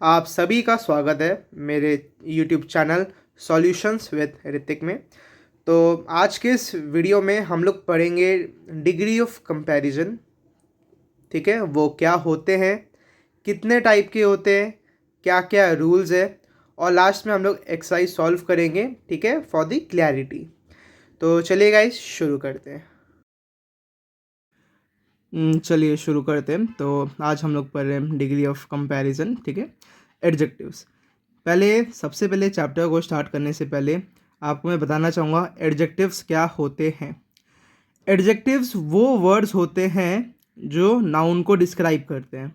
आप सभी का स्वागत है मेरे YouTube channel solutions with Hrithik में। तो आज के इस वीडियो में हम लोग पढ़ेंगे डिग्री ऑफ कंपैरिजन। ठीक है, वो क्या होते हैं, कितने टाइप के होते हैं, क्या क्या रूल्स है, और लास्ट में हम लोग एक्सरसाइज सॉल्व करेंगे। ठीक है, फॉर द क्लैरिटी। तो चलिए गाइस शुरू करते हैं। चलिए शुरू करते हैं। तो आज हम लोग पढ़ रहे हैं डिग्री ऑफ कंपैरिजन। ठीक है, एडजेक्टिव्स। सबसे पहले चैप्टर को स्टार्ट करने से पहले आपको मैं बताना चाहूँगा एडजेक्टिव्स क्या होते हैं। एडजेक्टिव्स वो वर्ड्स होते हैं जो नाउन को डिस्क्राइब करते हैं।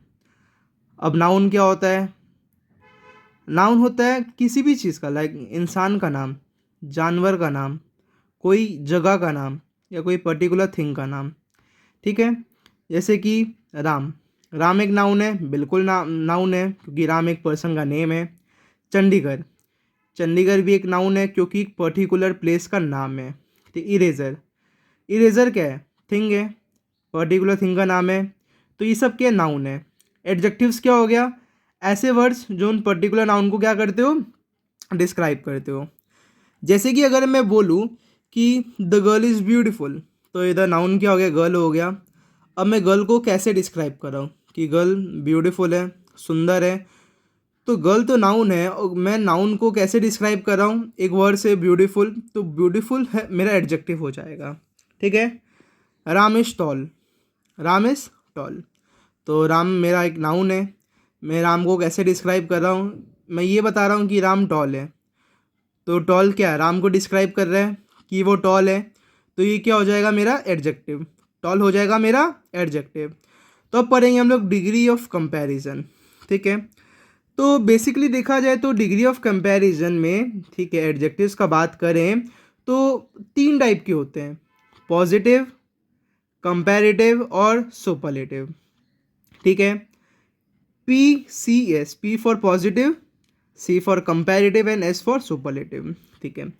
अब नाउन क्या होता है? नाउन होता है किसी भी चीज़ का, लाइक इंसान का नाम, जानवर का नाम, कोई जगह का नाम या कोई पर्टिकुलर थिंग का नाम। ठीक है, जैसे कि राम। राम एक नाउन है, बिल्कुल नाउन है क्योंकि राम एक पर्सन का नेम है। चंडीगढ़। चंडीगढ़ भी एक नाउन है क्योंकि एक पर्टिकुलर प्लेस का नाम है। ठीक, इरेजर। इरेजर क्या है? थिंग है, पर्टिकुलर थिंग का नाम है। तो ये सब क्या नाउन है। एडजेक्टिव्स क्या हो गया? ऐसे वर्ड्स जो उन पर्टिकुलर नाउन को क्या करते हो, डिस्क्राइब करते हो। जैसे कि अगर मैं बोलूँ कि द गर्ल इज़ ब्यूटीफुल, तो इधर नाउन क्या हो गया? गर्ल हो गया। अब मैं गर्ल को कैसे डिस्क्राइब कर रहा हूँ कि गर्ल ब्यूटीफुल है, सुंदर है। तो गर्ल तो नाउन है और मैं नाउन को कैसे डिस्क्राइब कर रहा हूँ? एक वर्ड से ब्यूटीफुल, तो ब्यूटीफुल है मेरा एडजेक्टिव हो जाएगा। ठीक है। Ram is tall. Ram is tall, तो राम मेरा एक नाउन है। मैं राम को कैसे डिस्क्राइब कर रहा हूँ? मैं ये बता रहा हूँ कि राम टॉल है। तो टॉल क्या है? राम को डिस्क्राइब कर रहा है कि वो टॉल है। तो ये क्या हो जाएगा? मेरा एडजेक्टिव। टॉल हो जाएगा मेरा एडजेक्टिव। तो अब पढ़ेंगे हम लोग डिग्री ऑफ कंपैरिजन। ठीक है, तो बेसिकली देखा जाए तो डिग्री ऑफ कंपैरिजन में, ठीक है, एडजेक्टिव्स का बात करें तो 3 टाइप के होते हैं: पॉजिटिव, कंपैरेटिव और सुपरलेटिव। ठीक है, PCS, P for positive, C for comparative and S for superlative. ठीक है,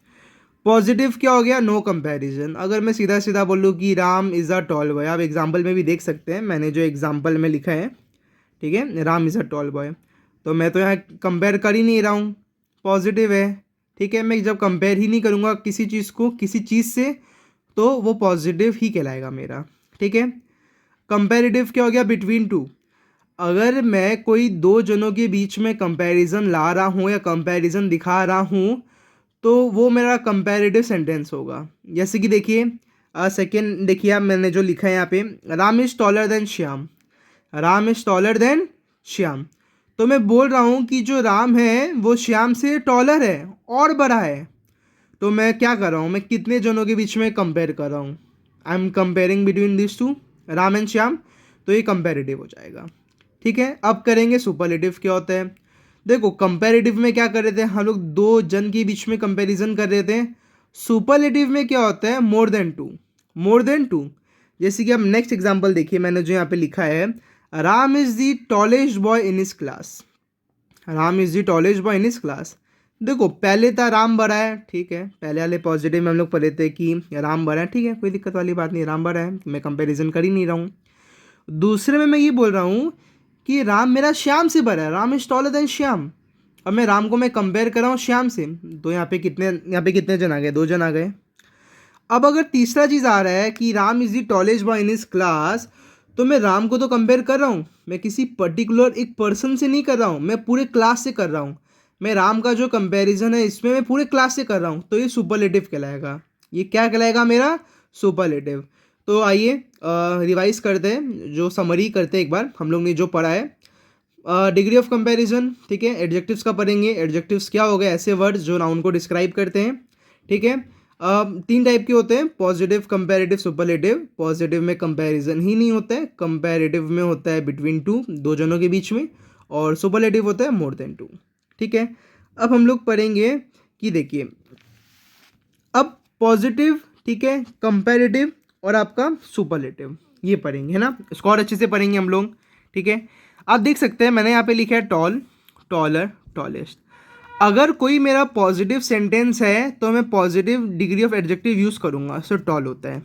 पॉजिटिव क्या हो गया? No comparison. अगर मैं सीधा सीधा बोलूँ कि Ram is a tall boy, आप एग्जाम्पल में भी देख सकते हैं, मैंने जो एग्जाम्पल में लिखा है, ठीक है, Ram is a tall boy, तो मैं तो यहाँ कंपेयर कर ही नहीं रहा हूँ, पॉजिटिव है। ठीक है, मैं जब कंपेयर ही नहीं करूँगा किसी चीज़ को किसी चीज़ से, तो वो पॉजिटिव ही कहलाएगा मेरा। ठीक है, कंपेरेटिव क्या हो गया? Between two. अगर मैं कोई दो जनों के बीच में कंपैरिजन ला रहा हूँ या कंपैरिजन दिखा रहा हूँ, तो वो मेरा कंपैरेटिव सेंटेंस होगा। जैसे कि देखिए, सेकेंड देखिए, आप मैंने जो लिखा है यहाँ पे, Ram is taller than Shyam. Ram is taller than Shyam, तो मैं बोल रहा हूँ कि जो राम है वो श्याम से टॉलर है और बड़ा है। तो मैं क्या कर रहा हूँ? मैं कितने जनों के बीच में कंपेयर कर रहा हूँ? I am comparing between this two, Ram and Shyam, तो ये कंपेरेटिव हो जाएगा। ठीक है, अब करेंगे सुपरलेटिव। क्या होता है? देखो, कंपेरेटिव में क्या कर रहे थे हम लोग? दो जन के बीच में कंपेरिजन कर रहे थे। सुपरलेटिव में क्या होता है? More than two. More than two. जैसे कि अब नेक्स्ट एग्जांपल देखिए, मैंने जो यहाँ पे लिखा है, Ram is the tallest boy in his class. Ram is the tallest boy in his class. देखो, पहले था राम बड़ा है, ठीक है, पहले वाले पॉजिटिव में हम लोग पढ़े थे कि राम बड़ा है, ठीक है, कोई दिक्कत वाली बात नहीं, राम बड़ा है, मैं कंपैरिजन कर ही नहीं रहा हूँ। दूसरे में मैं ये बोल रहा हूँ कि राम मेरा श्याम से बड़ा है, Ram is taller than Shyam. अब मैं राम को मैं कंपेयर कर रहा हूँ श्याम से, तो यहाँ पे कितने जन आ गए? 2 जन आ गए। अब अगर तीसरा चीज़ आ रहा है कि Ram is the tallest boy in his class, तो मैं राम को तो कंपेयर कर रहा हूँ, मैं किसी पर्टिकुलर एक पर्सन से नहीं कर रहा हूँ, मैं पूरे क्लास से कर रहा हूँ। मैं राम का जो कंपैरिजन है इसमें मैं पूरे क्लास से कर रहा हूँ, तो ये सुपरलेटिव कहलाएगा। ये क्या कहलाएगा मेरा? सुपरलेटिव। तो आइए रिवाइज करते हैं, जो समरी करते हैं एक बार हम लोग ने जो पढ़ा है। डिग्री ऑफ कंपैरिजन, ठीक है, एडजेक्टिव्स का पढ़ेंगे। एडजेक्टिव्स क्या हो गए? ऐसे वर्ड्स जो नाउन को डिस्क्राइब करते हैं। ठीक है, 3 टाइप के होते हैं: पॉजिटिव, कंपैरेटिव, सुपरलेटिव। पॉजिटिव में कंपैरिजन ही नहीं होता है, कंपैरेटिव में होता है बिटवीन टू, दो जनों के बीच में, और सुपरलेटिव होता है मोर देन टू। ठीक है, अब हम लोग पढ़ेंगे कि देखिए, अब पॉजिटिव, ठीक है, कंपैरेटिव और आपका सुपरलेटिव, ये पढ़ेंगे, है ना, इसको और अच्छे से पढ़ेंगे हम लोग। ठीक है, आप देख सकते हैं मैंने यहाँ पे लिखा है टॉल, टॉलर, टॉलेस्ट। अगर कोई मेरा पॉजिटिव सेंटेंस है तो मैं positive degree of adjective use करूँगा, सो टॉल होता है।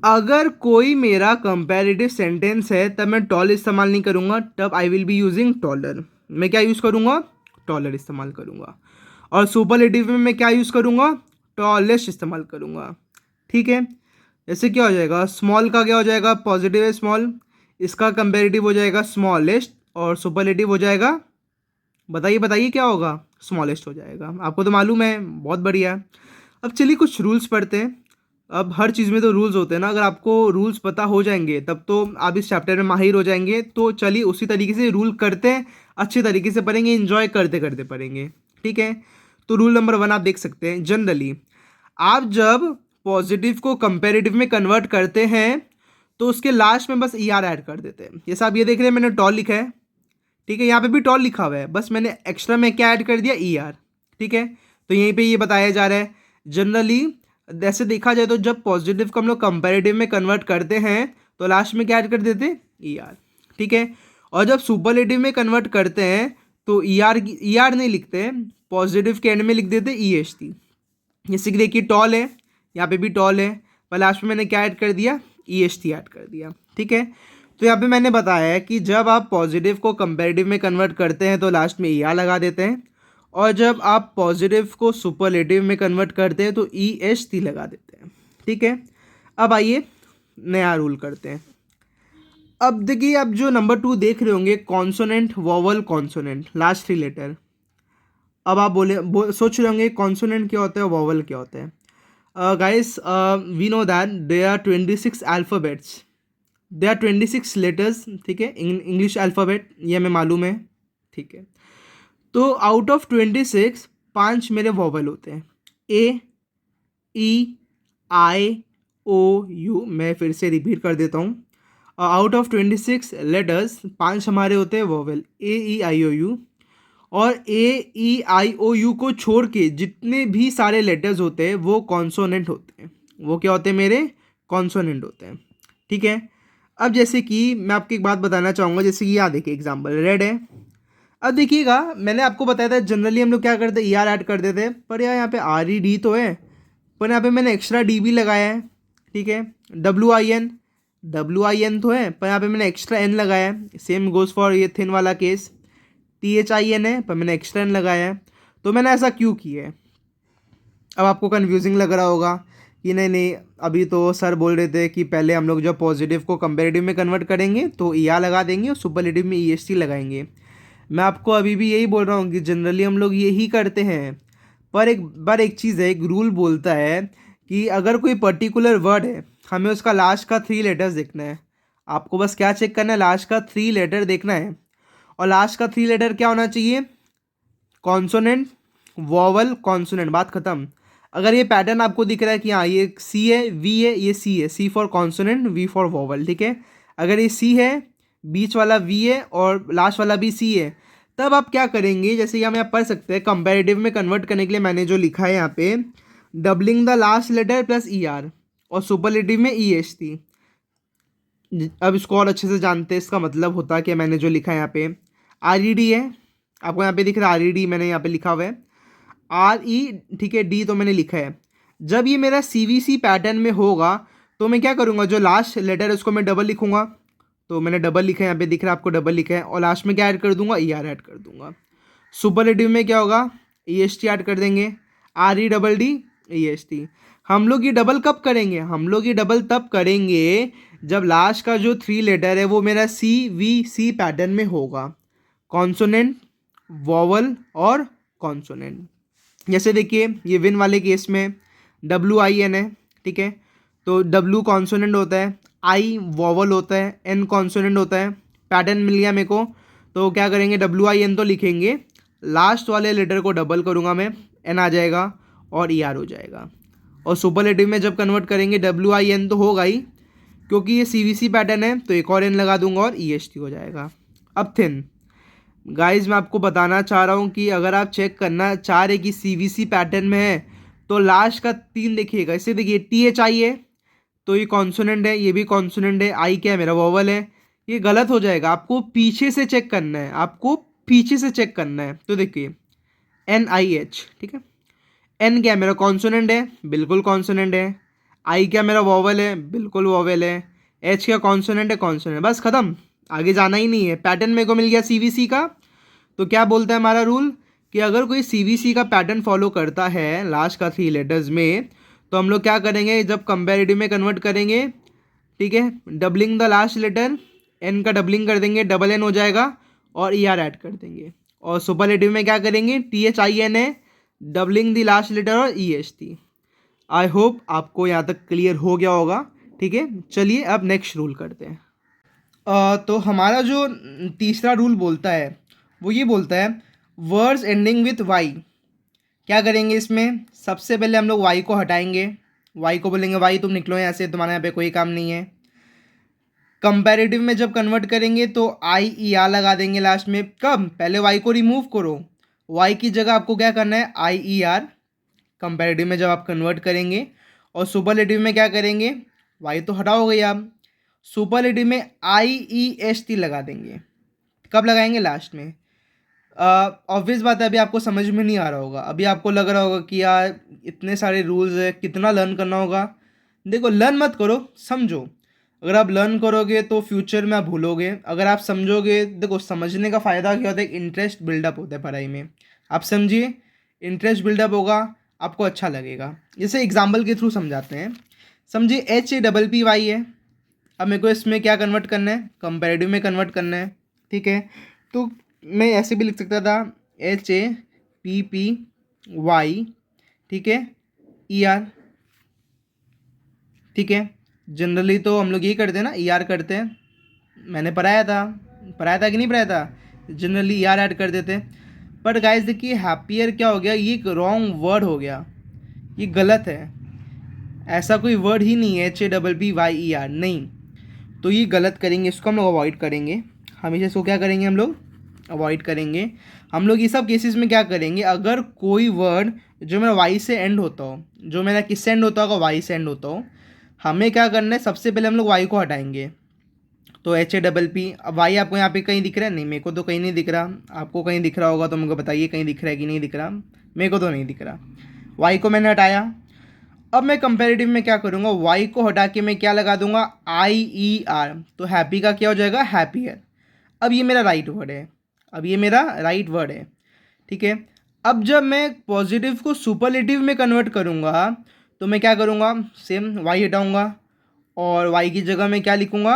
अगर कोई मेरा कंपैरेटिव सेंटेंस है तब मैं टॉल इस्तेमाल नहीं करूँगा, तब I will be using taller. मैं क्या यूज़ करूँगा, टॉलर इस्तेमाल करूँगा। और सुपरलेटिव में मैं क्या यूज़ करूँगा, टॉलेस्ट इस्तेमाल करूँगा। ठीक है, जैसे क्या हो जाएगा, स्मॉल का क्या हो जाएगा, पॉजिटिव है स्मॉल, इसका कंपेरेटिव हो जाएगा स्मॉलेस्ट, और सुपरलेटिव हो जाएगा, बताइए बताइए क्या होगा, स्मॉलेस्ट हो जाएगा। आपको तो मालूम है, बहुत बढ़िया। अब चलिए कुछ रूल्स पढ़ते हैं। अब हर चीज़ में तो रूल्स होते हैं ना, अगर आपको रूल्स पता हो जाएंगे तब तो आप इस चैप्टर में माहिर हो जाएंगे। तो चलिए उसी तरीके से रूल करते हैं, अच्छे तरीके से पढ़ेंगे, इंजॉय करते करते पढ़ेंगे। ठीक है, तो रूल नंबर 1 आप देख सकते हैं। जनरली आप जब पॉजिटिव को कंपेरेटिव में कन्वर्ट करते हैं तो उसके लास्ट में बस ई आर ऐड कर देते हैं। जैसे आप ये देख रहे हैं, मैंने टॉल लिखा है, ठीक है, यहाँ पे भी टॉल लिखा हुआ है, बस मैंने एक्स्ट्रा में क्या ऐड कर दिया, ई आर। ठीक है, तो यहीं पे ये बताया जा रहा है जनरली, जैसे देखा जाए तो जब पॉजिटिव को हम लोग कंपेरेटिव में कन्वर्ट करते हैं तो लास्ट में क्या ऐड कर देते, ई आर। ठीक है, और जब सुपरलेटिव में कन्वर्ट करते हैं तो ई आर नहीं लिखते, पॉजिटिव के एंड में लिख देते ई एच टी। जैसे कि देखिए टॉल है, यहाँ पे भी टॉल है, पर लास्ट में मैंने क्या ऐड कर दिया, ई एच टी ऐड कर दिया। ठीक है, तो यहाँ पे मैंने बताया है कि जब आप पॉजिटिव को कंपेरेटिव में कन्वर्ट करते हैं तो लास्ट में ई आर लगा देते हैं, और जब आप पॉजिटिव को सुपरलेटिव में कन्वर्ट करते हैं तो ई एच टी लगा देते हैं। ठीक है, अब आइए नया रूल करते हैं। अब देखिए, आप जो नंबर 2 देख रहे होंगे, consonant, vowel, consonant, last 3 letter. अब आप सोच रहे होंगे कॉन्सोनेंट क्या होता है, वोवल क्या होता है। Guys, we know that there are 26 alphabets, there are 26 letters. ठीक है, इंग्लिश अल्फ़ाबेट, ये हमें मालूम है। ठीक है, तो आउट ऑफ 26 5 मेरे वोवल होते हैं, ए, ई, आई, ओ, यू। मैं फिर से रिपीट कर देता हूँ, आउट ऑफ 26 लेटर्स 5 हमारे होते हैं vowel, A, E, I, O, you. और ए, ई, आई, ओ, यू को छोड़ के जितने भी सारे लेटर्स होते हैं वो कॉन्सोनेंट होते हैं। वो क्या होते हैं, मेरे कॉन्सोनेंट होते हैं। ठीक है, अब जैसे कि मैं आपको एक बात बताना चाहूँगा, जैसे कि यहाँ देखिए एग्जाम्पल, रेड है। अब देखिएगा, मैंने आपको बताया था जनरली हम लोग क्या करते हैं, ई आर ऐड कर देते हैं, पर यार यहाँ पे आर ई डी तो है, पर यहाँ पे मैंने एक्स्ट्रा डी भी लगाया है। ठीक है, डब्ल्यू आई एन तो है, पर यहाँ पे मैंने एक्स्ट्रा एन लगाया है। सेम गोज़ फॉर ये थिन वाला case, T H I N है, पर मैंने एक्स्ट्रा एन लगाया है। तो मैंने ऐसा क्यों किया है। अब आपको कन्फ्यूजिंग लग रहा होगा कि नहीं नहीं, अभी तो सर बोल रहे थे कि पहले हम लोग जब पॉजिटिव को कंपेरेटिव में कन्वर्ट करेंगे तो ई आर लगा देंगे और सुपरलेटिव में ई एच टी लगाएंगे। मैं आपको अभी भी यही बोल रहा हूँ कि जनरली हम लोग यही करते हैं, पर एक चीज़ है, एक रूल बोलता है कि अगर कोई पर्टिकुलर वर्ड है, हमें उसका लास्ट का 3 लेटर्स देखना है। आपको बस क्या चेक करना है, लास्ट का 3 लेटर देखना है, और लास्ट का 3 लेटर क्या होना चाहिए, कॉन्सोनेंट, वोवल, कॉन्सोनेंट, बात खत्म। अगर ये पैटर्न आपको दिख रहा है कि हाँ ये सी है, वी है, ये सी है, C for consonant, V for vowel. ठीक है, अगर ये सी है, बीच वाला वी है और लास्ट वाला भी सी है, तब आप क्या करेंगे, जैसे यहाँ में आप पढ़ सकते हैं, कंपैरेटिव में कन्वर्ट करने के लिए मैंने जो लिखा है यहाँ पे, doubling the last letter plus E R, और सुपरलेटिव में ई एच टी। अब इसको और अच्छे से जानते हैं, इसका मतलब होता है कि मैंने जो लिखा है यहाँ पे आर ई डी है, आपको यहाँ पे दिख रहा है आर ई डी, मैंने यहाँ पे लिखा हुआ है आर ई। ठीक है, डी तो मैंने लिखा है। जब ये मेरा सी वी सी पैटर्न में होगा तो मैं क्या करूँगा, जो लास्ट लेटर है उसको मैं डबल लिखूँगा, तो मैंने डबल लिखा है, यहाँ पे दिख रहा है आपको डबल लिखा है, और लास्ट में क्या ऐड कर दूंगा, ई आर ऐड कर दूंगा। सुपरलेटिव में क्या होगा, ई एस टी ऐड कर देंगे, R E double D, E S T. हम लोग ये डबल कब करेंगे, हम लोग ये डबल तब करेंगे जब लास्ट का जो 3 लेटर है वो मेरा सी वी सी पैटर्न में होगा, कॉन्सोनेंट, वोवल और कॉन्सोनेंट। जैसे देखिए ये विन वाले केस में डब्ल्यू आई एन है। ठीक है, तो डब्ल्यू कॉन्सोनेंट होता है, आई वोवल होता है, एन कॉन्सोनेंट होता है। पैटर्न मिल गया मेरे को, तो क्या करेंगे, डब्ल्यू आई एन तो लिखेंगे, लास्ट वाले लेटर को डबल करूँगा मैं, एन आ जाएगा और ई आर हो जाएगा। और सुपरलेटिव में जब कन्वर्ट करेंगे डब्ल्यू आई एन तो होगा ही, क्योंकि ये सी वी सी पैटर्न है, तो एक और एन लगा दूंगा और ई एच टी हो जाएगा। अब थिन, गाइज मैं आपको बताना चाह रहा हूँ कि अगर आप चेक करना चाह रहे कि सी वी सी पैटर्न में है तो लास्ट का 3 देखिएगा। इसे देखिए टी एच आई है, तो ये कॉन्सोनेंट है, ये भी कॉन्सोनेंट है, आई क्या है, मेरा वोवल है। ये गलत हो जाएगा, आपको पीछे से चेक करना है, आपको पीछे से चेक करना है। तो देखिए एन आई एच, ठीक है, एन क्या है, मेरा कॉन्सोनेंट है, बिल्कुल कॉन्सोनेंट है। आई क्या मेरा वोवल है, बिल्कुल वोवल है। एच क्या कॉन्सोनेंट है, कॉन्सोनेंट, बस खत्म, आगे जाना ही नहीं है। पैटर्न मेरे को मिल गया सीवीसी का, तो क्या बोलता है हमारा रूल कि अगर कोई सीवीसी का पैटर्न फॉलो करता है लास्ट का 3 लेटर्स में, तो हम लोग क्या करेंगे जब कंपेरेटिव में कन्वर्ट करेंगे, ठीक है, doubling the last letter, N का डबलिंग कर देंगे, डबल एन हो जाएगा और ई आर ऐड कर देंगे। और सुपरलेटिव में क्या करेंगे, टी एच आई एन है, डबलिंग द लास्ट लेटर और E H T. I hope आपको यहाँ तक क्लियर हो गया होगा। ठीक है, चलिए अब नेक्स्ट रूल करते हैं। तो हमारा जो तीसरा रूल बोलता है वो ये बोलता है वर्ड्स एंडिंग विथ वाई। क्या करेंगे इसमें, सबसे पहले हम लोग वाई को हटाएंगे, वाई को बोलेंगे वाई तुम निकलो यहाँ से, तुम्हारे यहाँ पे कोई काम नहीं है। कंपैरेटिव में जब कन्वर्ट करेंगे तो आई ई आर लगा देंगे लास्ट में। कब, पहले वाई को रिमूव करो, वाई की जगह आपको क्या करना है आई ई आर, कंपैरेटिव में जब आप कन्वर्ट करेंगे। और सुपरलेटिव में क्या करेंगे, वाई तो हटाओगे आप, सुपरलेटिव में आई ई एस टी लगा देंगे। कब लगाएंगे, लास्ट में। ऑब्वियस बात है अभी आपको समझ में नहीं आ रहा होगा, अभी आपको लग रहा होगा कि यार इतने सारे रूल्स है, कितना लर्न करना होगा। देखो, लर्न मत करो, समझो। अगर आप लर्न करोगे तो फ्यूचर में आप भूलोगे, अगर आप समझोगे, देखो समझने का फ़ायदा क्या होता है, इंटरेस्ट बिल्डअप होता है पढ़ाई में। आप समझिए, इंटरेस्ट बिल्डअप होगा, आपको अच्छा लगेगा। जैसे एग्जाम्पल के थ्रू समझाते हैं। समझिए H A double P Y है, अब मेरे को इसमें क्या कन्वर्ट करना है, कंपैरेटिव में कन्वर्ट करना है। ठीक है, तो मैं ऐसे भी लिख सकता था H A P P Y, ठीक है, ई आर। ठीक है, जनरली तो हम लोग यही करते हैं ना, ई आर करते हैं, मैंने पढ़ाया था कि नहीं पढ़ाया था, जनरली ई आर ऐड कर देते हैं। बट गाइस देखिए, हैप्पियर क्या हो गया, ये एक रॉन्ग वर्ड हो गया, ये गलत है, ऐसा कोई वर्ड ही नहीं है H A double P Y E R, नहीं। तो ये गलत करेंगे, इसको हम लोग अवॉइड करेंगे, हमेशा इसको क्या करेंगे हम लोग, अवॉइड करेंगे। हम लोग ये सब केसेस में क्या करेंगे, अगर कोई वर्ड जो मेरा वाई से एंड होता हो, जो मेरा किससे एंड होता होगा, वाई से एंड होता हो, हमें क्या करना है, सबसे पहले हम लोग वाई को हटाएंगे। तो एच ए डबल पी, अब वाई आपको यहाँ पे कहीं दिख रहा है, नहीं मेरे को तो कहीं नहीं दिख रहा, आपको कहीं दिख रहा होगा तो मुझे बताइए कहीं दिख रहा है कि नहीं दिख रहा, मेरे को तो नहीं दिख रहा। वाई को मैंने हटाया, अब मैं कंपैरेटिव में क्या करूँगा, वाई को हटा के मैं क्या लगा दूंगा, आई ई आर, तो हैप्पी का क्या हो जाएगा, हैप्पियर। अब ये मेरा राइट वर्ड है, अब ये मेरा राइट वर्ड है। ठीक है, अब जब मैं पॉजिटिव को सुपरलेटिव में कन्वर्ट करूँगा तो मैं क्या करूँगा, सेम वाई हटाऊँगा और वाई की जगह मैं क्या लिखूँगा,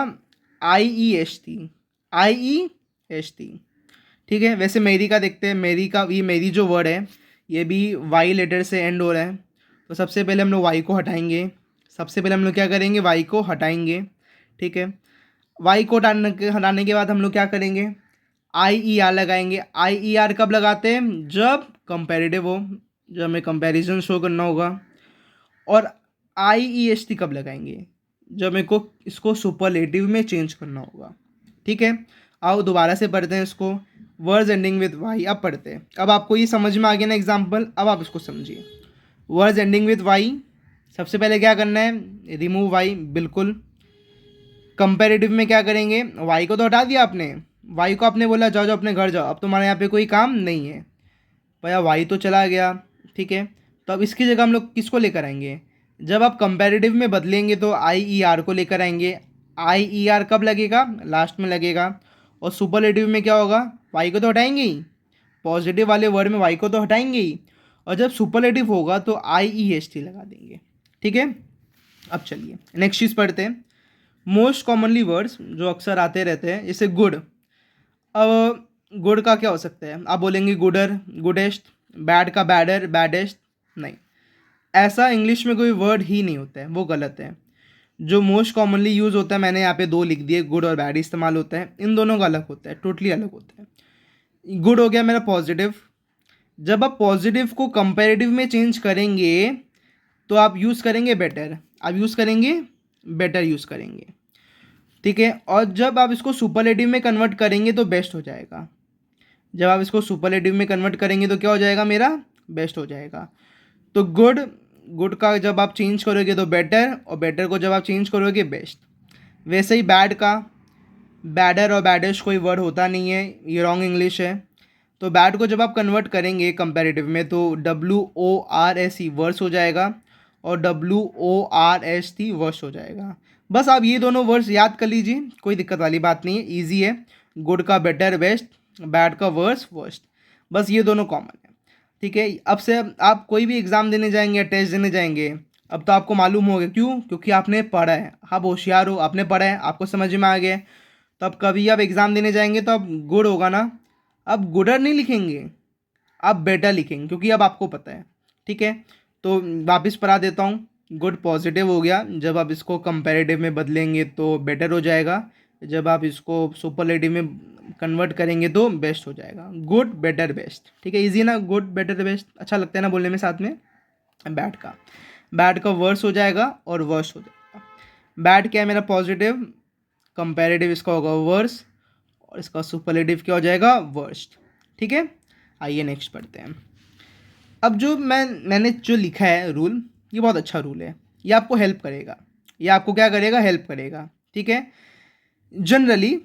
आई ई एस टी, आई ई एस टी। ठीक है, वैसे मेरी का देखते हैं, मेरी का, ये मेरी जो वर्ड है ये भी वाई लेटर से एंड हो रहा है। तो सबसे पहले हम लोग वाई को हटाएंगे, सबसे पहले हम लोग क्या करेंगे, वाई को हटाएंगे। ठीक है, वाई को हटाने के बाद हम लोग क्या करेंगे, आई ई आर लगाएंगे। आई ई आर कब लगाते हैं, जब कंपैरेटिव हो, जब हमें कंपैरिजन शो करना होगा। और आई ई एस टी कब लगाएंगे, जब मेरे को इसको सुपरलेटिव में चेंज करना होगा। ठीक है, आओ दोबारा से पढ़ते हैं इसको, वर्ड्स एंडिंग विद वाई। अब पढ़ते हैं, अब आपको ये समझ में आ गया ना एग्जाम्पल, अब आप इसको समझिए। वर्ड्स एंडिंग विद वाई, सबसे पहले क्या करना है, रिमूव वाई, बिल्कुल। कंपैरेटिव में क्या करेंगे, वाई को तो हटा दिया आपने, वाई को आपने बोला जाओ जाओ अपने घर जाओ, अब तुम्हारे यहाँ पे कोई काम नहीं है, भैया वाई तो चला गया। ठीक है, तो अब इसकी जगह हम लोग किसको लेकर आएंगे, जब आप कंपैरेटिव में बदलेंगे तो आई ई आर को लेकर आएंगे। आई ई आर कब लगेगा, लास्ट में लगेगा। और सुपरलेटिव में क्या होगा, वाई को तो हटाएंगे ही, पॉजिटिव वाले वर्ड में वाई को तो हटाएंगे ही, और जब सुपरलेटिव होगा तो आई ई एस टी लगा देंगे। ठीक है, अब चलिए नेक्स्ट चीज़ पढ़ते हैं। मोस्ट कॉमनली वर्ड्स जो अक्सर आते रहते हैं, जैसे गुड। अब गुड का क्या हो सकता है, आप बोलेंगे गुडर, गुडेस्ट। बैड का बैडर, बैडेस्ट। नहीं, ऐसा इंग्लिश में कोई वर्ड ही नहीं होता है, वो गलत है। जो मोस्ट कॉमनली यूज़ होता है, मैंने यहाँ पे दो लिख दिए, गुड और बैड इस्तेमाल होता है, इन दोनों का अलग होता है, टोटली अलग होता है। गुड हो गया मेरा पॉजिटिव, जब आप पॉजिटिव को कंपैरेटिव में चेंज करेंगे तो आप यूज़ करेंगे बेटर, आप यूज़ करेंगे बेटर यूज़ करेंगे। ठीक है, और जब आप इसको सुपरलेटिव में कन्वर्ट करेंगे तो बेस्ट हो जाएगा, जब आप इसको सुपरलेटिव में कन्वर्ट करेंगे तो क्या हो जाएगा, मेरा बेस्ट हो जाएगा। तो गुड, गुड का जब आप चेंज करोगे तो बेटर, और बेटर को जब आप चेंज करोगे बेस्ट। वैसे ही बैड का, बैडर और बैडेस्ट कोई वर्ड होता नहीं है, ये रॉन्ग इंग्लिश है। तो बैड को जब आप कन्वर्ट करेंगे कंपैरेटिव में तो W O R S E worse हो जाएगा, और W O R S T worst हो जाएगा। बस आप ये दोनों वर्ड्स याद कर लीजिए, कोई दिक्कत वाली बात नहीं है, ईजी है। गुड का बेटर, बेस्ट, बैड का वर्स, वर्स्ट, बस ये दोनों कॉमन है। ठीक है, अब से आप कोई भी एग्ज़ाम देने जाएंगे या टेस्ट देने जाएंगे, अब तो आपको मालूम होगा, क्यों? क्योंकि आपने पढ़ा है, आप होशियार हो, आपने पढ़ा है, आपको समझ में आ गया है। तो अब कभी आप एग्ज़ाम देने जाएंगे तो अब गुड होगा ना, अब गुडर नहीं लिखेंगे, आप बेटर लिखेंगे, क्योंकि अब आपको पता है। ठीक है, तो वापस पढ़ा देता हूँ। गुड पॉजिटिव हो गया, जब आप इसको कंपैरेटिव में बदलेंगे तो बेटर हो जाएगा, जब आप इसको सुपरलेटिव में कन्वर्ट करेंगे तो बेस्ट हो जाएगा। Good, better, best. ठीक है, इजी ना, गुड, बेटर, बेस्ट, अच्छा लगता है ना बोलने में साथ में। बैड का वर्स हो जाएगा और वर्स हो जाएगा। बैड क्या है मेरा? पॉजिटिव, कंपैरेटिव इसका होगा वर्स, और इसका सुपरलेटिव क्या हो जाएगा? वर्स्ट। ठीक है, आइए नेक्स्ट पढ़ते हैं। अब जो मैंने जो लिखा है रूल, ये बहुत अच्छा रूल है, ये आपको हेल्प करेगा, ये आपको क्या करेगा? हेल्प करेगा। ठीक है, जनरली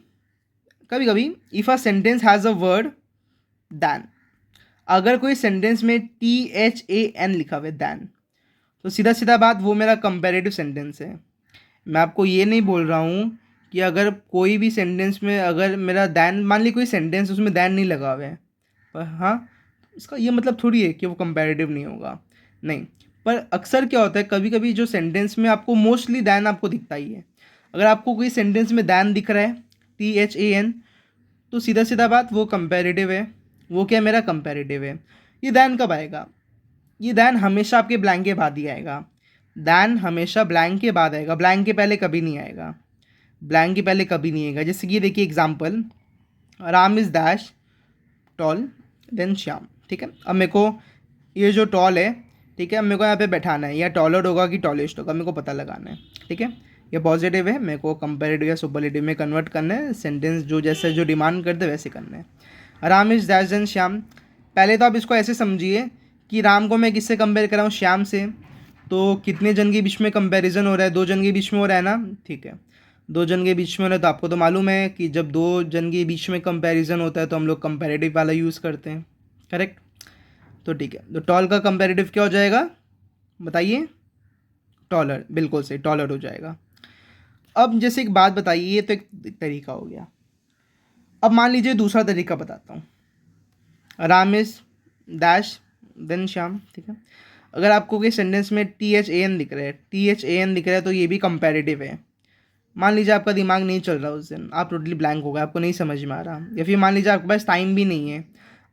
कभी कभी if a sentence has a word than, अगर कोई सेंटेंस में THAN लिखा हुआ है दैन, तो सीधा सीधा बात वो मेरा कंपैरेटिव सेंटेंस है। मैं आपको ये नहीं बोल रहा हूँ कि अगर कोई भी सेंटेंस में अगर मेरा दैन, मान ली कोई सेंटेंस उसमें दैन नहीं लगा हुआ है, पर हाँ, इसका ये मतलब थोड़ी है कि वो कंपैरेटिव नहीं होगा, नहीं। पर अक्सर क्या होता है, कभी कभी जो सेंटेंस में आपको मोस्टली दैन आपको दिखता ही है। अगर आपको कोई सेंटेंस में दैन दिख रहा है, THAN, तो सीधा सीधा बात वो कंपैरेटिव है। वो क्या, मेरा कंपैरेटिव है। ये दैन कब आएगा? ये दैन हमेशा आपके ब्लैंक के बाद ही आएगा। दैन हमेशा ब्लैंक के बाद आएगा, ब्लैंक के पहले कभी नहीं आएगा, ब्लैंक के पहले कभी नहीं आएगा। जैसे कि देखिए example, Ram is dash tall than Shyam. ठीक है, अब मेरे को ये जो टॉल है, ठीक है, अब मेरे को यहाँ पे बैठाना है, या टॉलर होगा कि टॉलेस्ट होगा, मेरे को पता लगाना है। ठीक है, ये पॉजिटिव है, मेरे को कंपैरेटिव या सुपरलेटिव में कन्वर्ट करना है, सेंटेंस जो जैसे जो डिमांड करते वैसे करना है। Ram is dash than Shyam, पहले तो आप इसको ऐसे समझिए कि राम को मैं किससे कंपेयर कर रहा हूँ? श्याम से। तो कितने जन के बीच में कंपैरिजन हो रहा है? 2 जन के बीच में हो रहा है ना। ठीक है, 2 जन के बीच में हो रहा है, तो आपको तो मालूम है कि जब 2 जन के बीच में कंपैरिजन होता है तो हम लोग कंपैरेटिव वाला यूज़ करते हैं, करेक्ट? तो ठीक है, तो टॉल का कंपैरेटिव क्या हो जाएगा बताइए? टॉलर, बिल्कुल सही, टॉलर हो जाएगा। अब जैसे एक बात बताइए, ये तो एक तरीका हो गया। अब मान लीजिए दूसरा तरीका बताता हूँ, Ram is dash than Shyam. ठीक है, अगर आपको कोई सेंटेंस में THAN दिख रहा है, THAN दिख रहा है, तो ये भी कंपैरेटिव है। मान लीजिए आपका दिमाग नहीं चल रहा उस दिन, आप टोटली ब्लैंक हो गए, आपको नहीं समझ में आ रहा, या फिर मान लीजिए आपके पास टाइम भी नहीं है।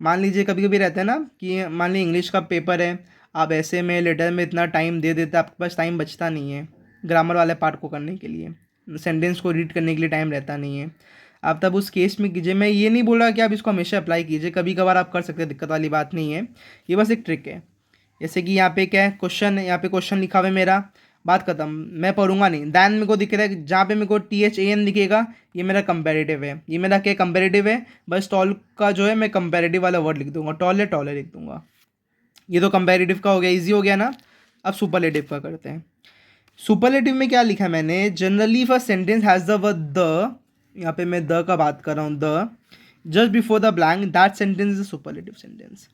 मान लीजिए कभी कभी रहता है ना कि मान लीजिए इंग्लिश का पेपर है, आप ऐसे में लेटर में इतना टाइम दे देते, आपके पास टाइम बचता नहीं है ग्रामर वाले पार्ट को करने के लिए, सेंटेंस को रीड करने के लिए टाइम रहता नहीं है। आप तब उस केस में कीजिए, मैं ये नहीं बोल रहा कि आप इसको हमेशा अप्लाई कीजिए, कभी कभार आप कर सकते हैं, दिक्कत वाली बात नहीं है, ये बस एक ट्रिक है। जैसे कि यहाँ पे क्या है, क्वेश्चन है, यहाँ पे क्वेश्चन लिखा हुआ है मेरा, बात खत्म, मैं पढ़ूंगा नहीं, दैन मेरे को दिख रहा है, जहाँ पे मेरे को THAN दिखेगा ये मेरा कंपैरेटिव है, ये मेरा क्या कंपैरेटिव है, बस टॉल का जो है मैं कंपैरेटिव वाला वर्ड लिख दूंगा, टॉल है टॉलर लिख दूंगा। ये तो कंपैरेटिव का हो गया, इजी हो गया ना। अब सुपरलेटिव का करते हैं। सुपरलेटिव में क्या लिखा है मैंने, generally if a sentence has the word the, यहाँ पे मैं द का बात कर रहा हूँ, the just before the blank, that sentence is a superlative sentence.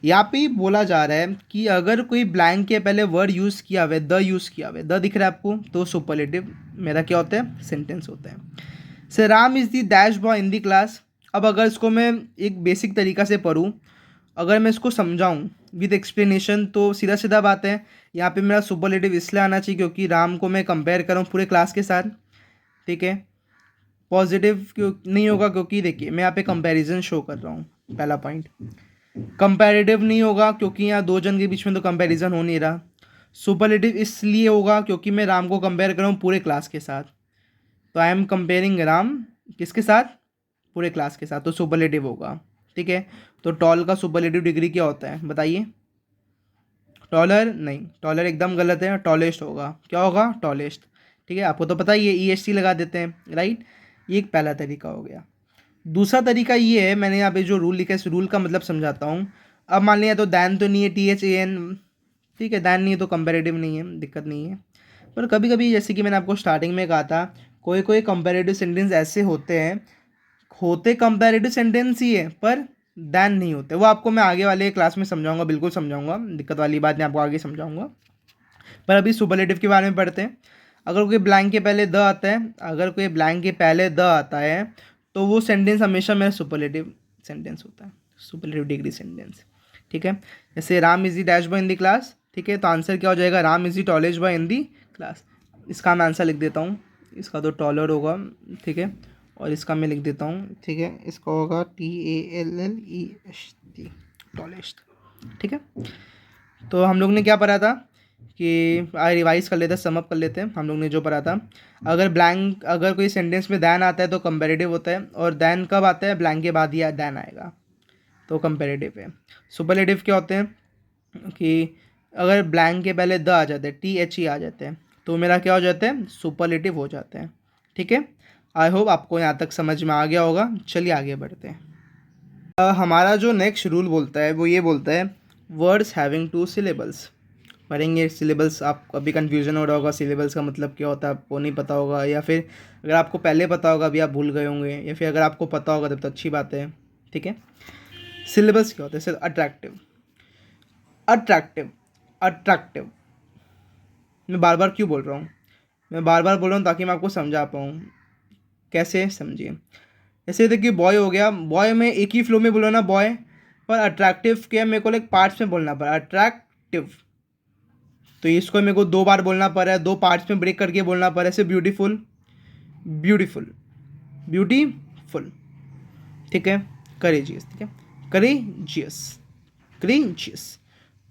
यहाँ पे बोला जा रहा है कि अगर कोई ब्लैंक के पहले वर्ड यूज़ किया हुआ है, द यूज़ किया हुआ है, द दिख रहा है आपको, तो सुपरलेटिव मेरा क्या होता है? सेंटेंस होता है। से Ram is the dash boy in the class. अब अगर इसको मैं एक बेसिक तरीका से पढ़ूँ, अगर मैं इसको समझाऊँ विद एक्सप्लेनेशन, तो सीधा सीधा बात है, यहाँ पे मेरा सुपरलेटिव इसलिए आना चाहिए क्योंकि राम को मैं कंपेयर कर रहा हूँ पूरे क्लास के साथ। ठीक है, पॉजिटिव क्यों नहीं होगा? क्योंकि देखिए मैं यहाँ पे कंपैरिजन शो कर रहा हूँ, पहला पॉइंट। कंपैरेटिव नहीं होगा क्योंकि यहाँ 2 जन के बीच में तो कंपैरिजन हो नहीं रहा। सुपरलेटिव इसलिए होगा क्योंकि मैं राम को कंपेयर कर रहा हूँ पूरे क्लास के साथ, तो आई एम कंपेयरिंग राम किसके साथ? पूरे क्लास के साथ, तो सुपरलेटिव होगा। ठीक है, तो टॉल का सुपरलेटिव डिग्री क्या होता है बताइए? टॉलर नहीं, टॉलर एकदम गलत है, टॉलेस्ट होगा। क्या होगा? टॉलेस्ट। ठीक है, आपको तो पता ही है, EST लगा देते हैं, राइट? ये एक पहला तरीका हो गया। दूसरा तरीका ये है, मैंने यहाँ पे जो रूल लिखा है इस रूल का मतलब समझाता हूँ। अब मान लिया तो दैन तो नहीं है, THAN, ठीक है, दैन नहीं है तो कंपैरेटिव नहीं है, दिक्कत नहीं है। पर कभी कभी जैसे कि मैंने आपको स्टार्टिंग में कहा था, कोई कोई कंपैरेटिव सेंटेंस ऐसे होते हैं, होते कंपैरेटिव सेंटेंस ही है पर दैन नहीं होते, वो आपको मैं आगे वाले क्लास में समझाऊंगा, बिल्कुल समझाऊंगा, दिक्कत वाली बात नहीं, आपको आगे समझाऊंगा। पर अभी सुपरलेटिव के बारे में पढ़ते हैं। अगर कोई ब्लैंक के पहले द आता है, अगर कोई ब्लैंक के पहले द आता है, तो वो सेंटेंस हमेशा मेरा सुपरलेटिव सेंटेंस होता है, सुपरलेटिव डिग्री सेंटेंस। ठीक है, जैसे Ram is the dash boy in the class. ठीक है, तो आंसर क्या हो जाएगा, Ram is the tallest boy in the class. इसका मैं आंसर लिख देता हूँ, इसका तो टॉलर होगा। ठीक है, और इसका मैं लिख देता हूँ। ठीक है, इसका होगा TALLEST, टॉलेस्ट। ठीक है, तो हम लोग ने क्या पढ़ा था कि रिवाइज कर लेते हैं, समअप कर लेते हैं हम लोग ने जो पढ़ा था। अगर कोई सेंटेंस में दैन आता है तो कंपेरेटिव होता है, और दैन कब आता है, ब्लैंक के बाद ही दैन आएगा, तो कंपेरेटिव है। सुपरलेटिव क्या होते हैं कि अगर ब्लैंक के पहले द आ जाते हैं, THE आ जाते हैं, तो मेरा क्या हो जाता है, सुपरलेटिव हो जाते हैं। ठीक है, आई होप आपको यहाँ तक समझ में आ गया होगा। चलिए आगे बढ़ते हैं। हमारा जो नेक्स्ट रूल बोलता है वो ये बोलता है वर्ड्स हैविंग 2 सिलेबल्स। पढ़ेंगे सिलेबल्स, आपको अभी कन्फ्यूजन हो रहा होगा सिलेबल्स का मतलब क्या होता है, आपको नहीं पता होगा, या फिर अगर आपको पहले पता होगा अभी आप भूल गए होंगे, या फिर अगर आपको पता होगा तब तो अच्छी बात है। ठीक है, सिलेबल्स क्या होता है, जैसे अट्रैक्टिव, अट्रैक्टिव, अट्रैक्टिव। मैं बार बार क्यों बोल रहा हूँ, मैं बार बार बोल रहा हूँ ताकि मैं आपको समझा पाऊँ। कैसे, समझिए। जैसे देखिए बॉय हो गया, बॉय में एक ही फ्लो में बोलो ना बॉय, पर अट्रैक्टिव क्या मेरे को लाइक पार्ट्स में बोलना पड़ा, अट्रैक्टिव, तो इसको मेरे को 2 बार बोलना पड़ा है, 2 पार्ट्स में ब्रेक करके बोलना पड़ा है। जैसे ब्यूटीफुल, ब्यूटीफुल, ब्यूटीफुल। ठीक है, करेजियस। ठीक है, करेजियस, करेजियस।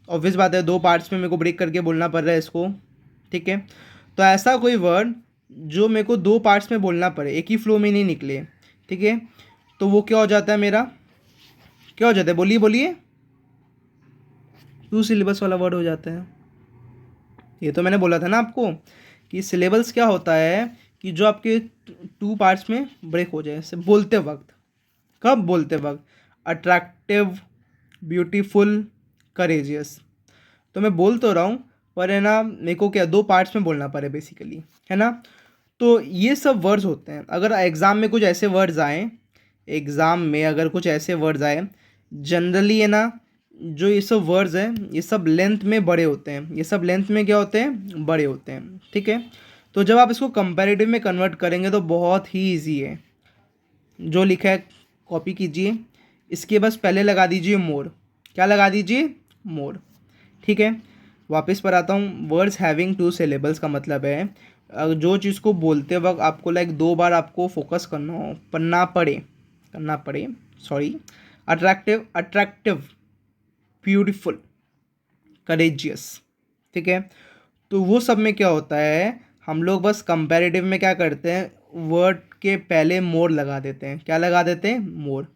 ऑब्वियस बात है 2 पार्ट्स में मेरे को ब्रेक करके बोलना पड़ रहा है इसको। ठीक है, तो ऐसा कोई वर्ड जो मेरे को 2 पार्ट्स में बोलना पड़े, एक ही फ्लो में नहीं निकले, ठीक है, तो वो क्या हो जाता है मेरा, क्या हो जाता है, बोलिए बोलिए, 2 सिलेबस वाला वर्ड हो जाता है। ये तो मैंने बोला था ना आपको कि सिलेबल्स क्या होता है कि जो आपके 2 पार्ट्स में ब्रेक हो जाए, जैसे बोलते वक्त। कब, बोलते वक्त। Attractive, beautiful, courageous. तो मैं बोल तो रहा हूँ, पर है ना मेरे को क्या 2 पार्ट्स में बोलना पड़े बेसिकली, है ना। तो ये सब वर्ड्स होते हैं। अगर एग्ज़ाम में कुछ ऐसे वर्ड्स आए, एग्ज़ाम में अगर कुछ ऐसे वर्ड्स आए, जनरली है ना, जो ये सब वर्ड्स हैं ये सब लेंथ में बड़े होते हैं, ये सब लेंथ में क्या होते हैं, बड़े होते हैं। ठीक है, तो जब आप इसको कंपैरेटिव में कन्वर्ट करेंगे तो बहुत ही ईजी है। जो लिखा है कॉपी कीजिए, इसके बस पहले लगा दीजिए मोर। क्या लगा दीजिए, मोर। ठीक है, वापस पर आता हूँ। वर्ड्स हैविंग 2 सिलेबल्स का मतलब है जो चीज़ को बोलते वक्त आपको लाइक 2 बार आपको फोकस करना हो, करना पड़े, sorry. Attractive, attractive, beautiful, courageous. ठीक है, तो वो सब में क्या होता है, हम लोग बस कंपैरेटिव में क्या करते हैं, वर्ड के पहले मोर लगा देते हैं। क्या लगा देते हैं, मोर।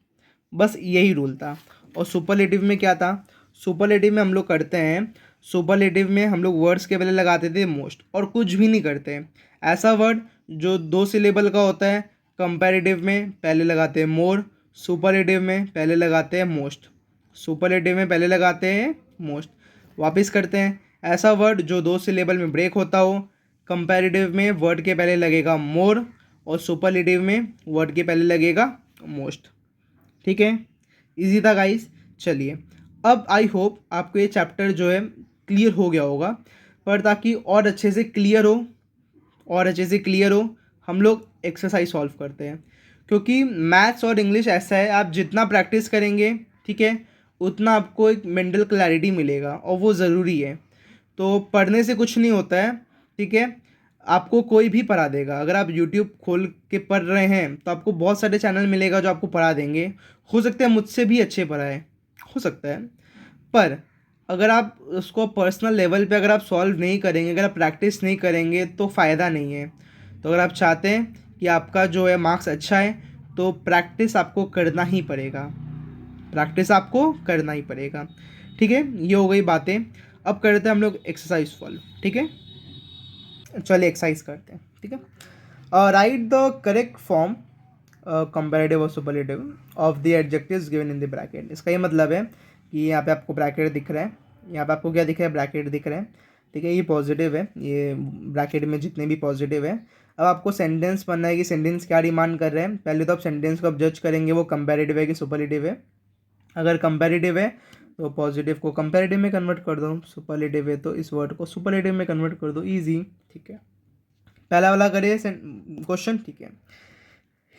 बस यही रूल था। और सुपरलेटिव में क्या था, सुपरलेटिव में हम लोग करते हैं, सुपरलेटिव में हम लोग वर्ड्स के पहले लगाते थे मोस्ट, और कुछ भी नहीं करते। ऐसा वर्ड जो 2 सिलेबल का होता है, कंपैरेटिव में पहले लगाते हैं मोर, सुपरलेटिव में पहले लगाते हैं मोस्ट, सुपरलेटिव में पहले लगाते हैं मोस्ट। वापस करते हैं, ऐसा वर्ड जो 2 सिलेबल में ब्रेक होता हो, कंपैरेटिव में वर्ड के पहले लगेगा मोर, और सुपरलेटिव में वर्ड के पहले लगेगा मोस्ट। ठीक है, इजी था गाइस। चलिए, अब आई होप आपको ये चैप्टर जो है क्लियर हो गया होगा, पर ताकि और अच्छे से क्लियर हो, और अच्छे से क्लियर हो, हम लोग एक्सरसाइज सॉल्व करते हैं। क्योंकि मैथ्स और इंग्लिश ऐसा है, आप जितना प्रैक्टिस करेंगे, ठीक है, उतना आपको एक मेंटल क्लैरिटी मिलेगा, और वो ज़रूरी है। तो पढ़ने से कुछ नहीं होता है, ठीक है, आपको कोई भी पढ़ा देगा। अगर आप यूट्यूब खोल के पढ़ रहे हैं तो आपको बहुत सारे चैनल मिलेगा जो आपको पढ़ा देंगे। हो सकता है मुझसे भी अच्छे पढ़ाए, हो सकता है, पर अगर आप उसको पर्सनल लेवल पे अगर आप सॉल्व नहीं करेंगे, अगर आप प्रैक्टिस नहीं करेंगे तो फ़ायदा नहीं है। तो अगर आप चाहते हैं कि आपका जो है मार्क्स अच्छा है, तो प्रैक्टिस आपको करना ही पड़ेगा, प्रैक्टिस आपको करना ही पड़ेगा। ठीक है, ये हो गई बातें। अब करते हैं हम लोग एक्सरसाइज सॉल्व। ठीक है, चलिए एक्सरसाइज करते हैं। ठीक है, write the correct form comparative और superlative of the adjectives given in the bracket. इसका ये मतलब है कि यहाँ पे आपको ब्रैकेट दिख रहा है, यहाँ पे आपको क्या दिख रहा है, ब्रैकेट दिख रहा है। ठीक है, ये पॉजिटिव है, ये ब्रैकेट में जितने भी पॉजिटिव है। अब आपको सेंटेंस पढ़ना है कि सेंटेंस क्या डिमांड कर रहे हैं। पहले तो आप सेंटेंस को अब जज करेंगे वो कंपैरेटिव है कि सुपरलेटिव है। अगर कंपैरेटिव है तो पॉजिटिव को कंपैरेटिव में कन्वर्ट कर दो, सुपरलेटिव है तो इस वर्ड को सुपरलेटिव में कन्वर्ट कर दो, ईजी। ठीक है, पहला वाला करिए क्वेश्चन। ठीक है,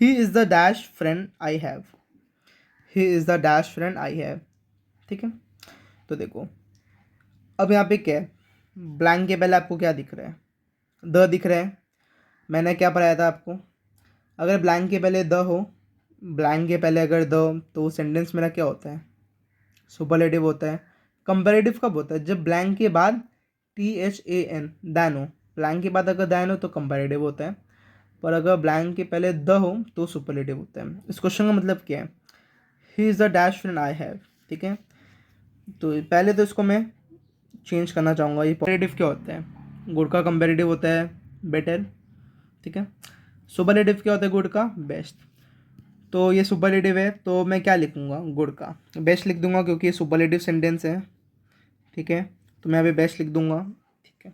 ही is the dash friend I have, he is the dash friend I have. ठीक है, तो देखो अब यहाँ पे क्या है, ब्लैंक के पहले आपको क्या दिख रहा है, द दिख रहा है। मैंने क्या पढ़ाया था आपको, अगर ब्लैंक के पहले द हो, ब्लैंक के पहले अगर द, तो सेंटेंस मेरा क्या होता है, सुपरलेटिव होता है। कंपैरेटिव कब होता है, जब ब्लैंक के बाद THAN दैन हो, ब्लैंक के बाद अगर दैन हो तो कंपैरेटिव होता है, पर अगर ब्लैंक के पहले द हो तो सुपरलेटिव होता है। इस क्वेश्चन का मतलब क्या है, ही is the dash friend I have. ठीक है, तो पहले तो इसको मैं चेंज करना चाहूँगा। ये कंपैरेटिव क्या होता है, गुड का कंपैरेटिव होता है बेटर। ठीक है, सुपरलेटिव क्या होता है, गुड का बेस्ट। तो ये सुपरलेटिव है तो मैं क्या लिखूँगा, गुड का बेस्ट लिख दूंगा क्योंकि ये सुपरलेटिव सेंटेंस है। ठीक है, तो मैं अभी बेस्ट लिख दूंगा। ठीक है,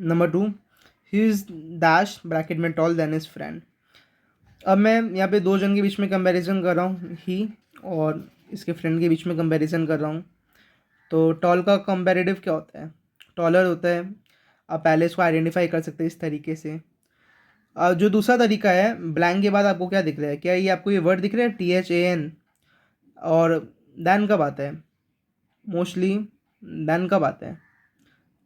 number 2, he is dash bracket में टॉल देन इज फ्रेंड। अब मैं यहाँ पे दो जन के बीच में कंपैरिजन कर रहा हूँ, ही और इसके फ्रेंड के बीच में कंपैरिजन कर रहा हूँ। तो टॉल का कंपैरेटिव क्या होता है, टॉलर होता है। आप पहले इसको आइडेंटिफाई कर सकते हैं इस तरीके से। जो दूसरा तरीका है, ब्लैंक के बाद आपको क्या दिख रहा है, क्या ये आपको ये वर्ड दिख रहा है THAN, और दैन कब आता है, मोस्टली दैन कब आता है,